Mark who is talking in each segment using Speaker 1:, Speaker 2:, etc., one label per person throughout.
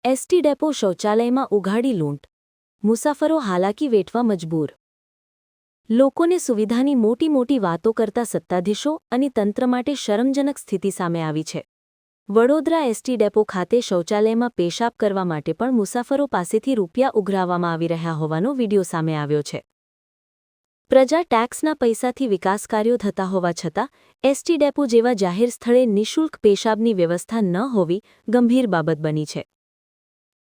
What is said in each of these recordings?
Speaker 1: ST depot શૌચાલયમાં ઉઘાડી લૂંટ, મુસાફરો હાલાકી વેઠવા મજબૂર। લોકોને સુવિધાની મોટી મોટી વાતો કરતા સત્તાધીશો અને તંત્ર માટે શરમજનક સ્થિતિ સામે આવી છે। વડોદરા એસટી ડેપો ખાતે શૌચાલયમાં પેશાબ કરવા માટે પણ મુસાફરો પાસેથી રૂપિયા ઉઘરાવવામાં આવી રહ્યા હોવાનો વીડિયો સામે આવ્યો છે। પ્રજા ટેક્સના પૈસાથી વિકાસ કાર્યો થતા હોવા છતાં એસટી ડેપો જેવા જાહેર સ્થળે નિઃશુલ્ક પેશાબની વ્યવસ્થા ન હોવી ગંભીર બાબત બની છે।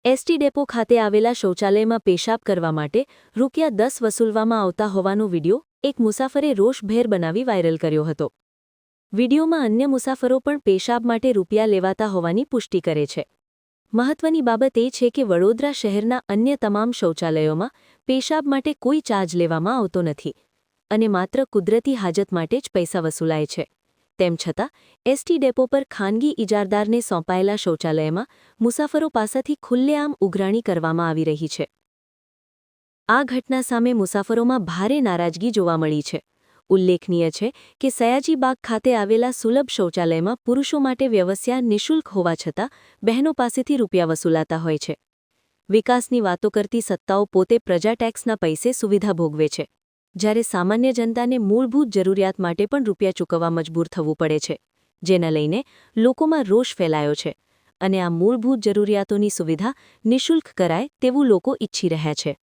Speaker 1: એસટી ડેપો ખાતે આવેલા શૌચાલયમાં પેશાબ કરવા માટે ₹10 વસૂલવામાં આવતા હોવાનો વીડિયો એક મુસાફરે રોષભેર બનાવી વાયરલ કર્યો હતો। વીડિયોમાં અન્ય મુસાફરો પણ પેશાબ માટે રૂપિયા લેવાતા હોવાની પુષ્ટિ કરે છે। મહત્વની બાબત એ છે કે વડોદરા શહેરના અન્ય તમામ શૌચાલયોમાં પેશાબ માટે કોઈ ચાર્જ લેવામાં આવતો નથી અને માત્ર કુદરતી હાજત માટે જ પૈસા વસૂલાય છે। તેમ છતાં એસટી ડેપો પર ખાનગી ઇજારદારને સોંપાયેલા શૌચાલયમાં મુસાફરો પાસેથી ખુલ્લેઆમ ઉઘરાણી કરવામાં આવી રહી છે। આ ઘટના સામે મુસાફરોમાં ભારે નારાજગી જોવા મળી છે। ઉલ્લેખનીય છે કે સયાજીબાગ ખાતે આવેલા સુલભ શૌચાલયમાં પુરુષો માટે વ્યવસ્થા નિઃશુલ્ક હોવા છતાં બહેનો પાસેથી રૂપિયા વસૂલાતા હોય છે। વિકાસની વાતો કરતી સત્તાઓ પોતે પ્રજા ટેક્સના પૈસે સુવિધા ભોગવે છે, જ્યારે સામાન્ય જનતાને મૂળભૂત જરૂરિયાત માટે પણ રૂપિયા ચૂકવવા મજબૂર થવું પડે છે, જેને લઈને લોકોમાં રોષ ફેલાયો છે અને આ મૂળભૂત જરૂરિયાતોની સુવિધા નિઃશુલ્ક કરાય તેવું લોકો ઈચ્છી રહ્યા છે।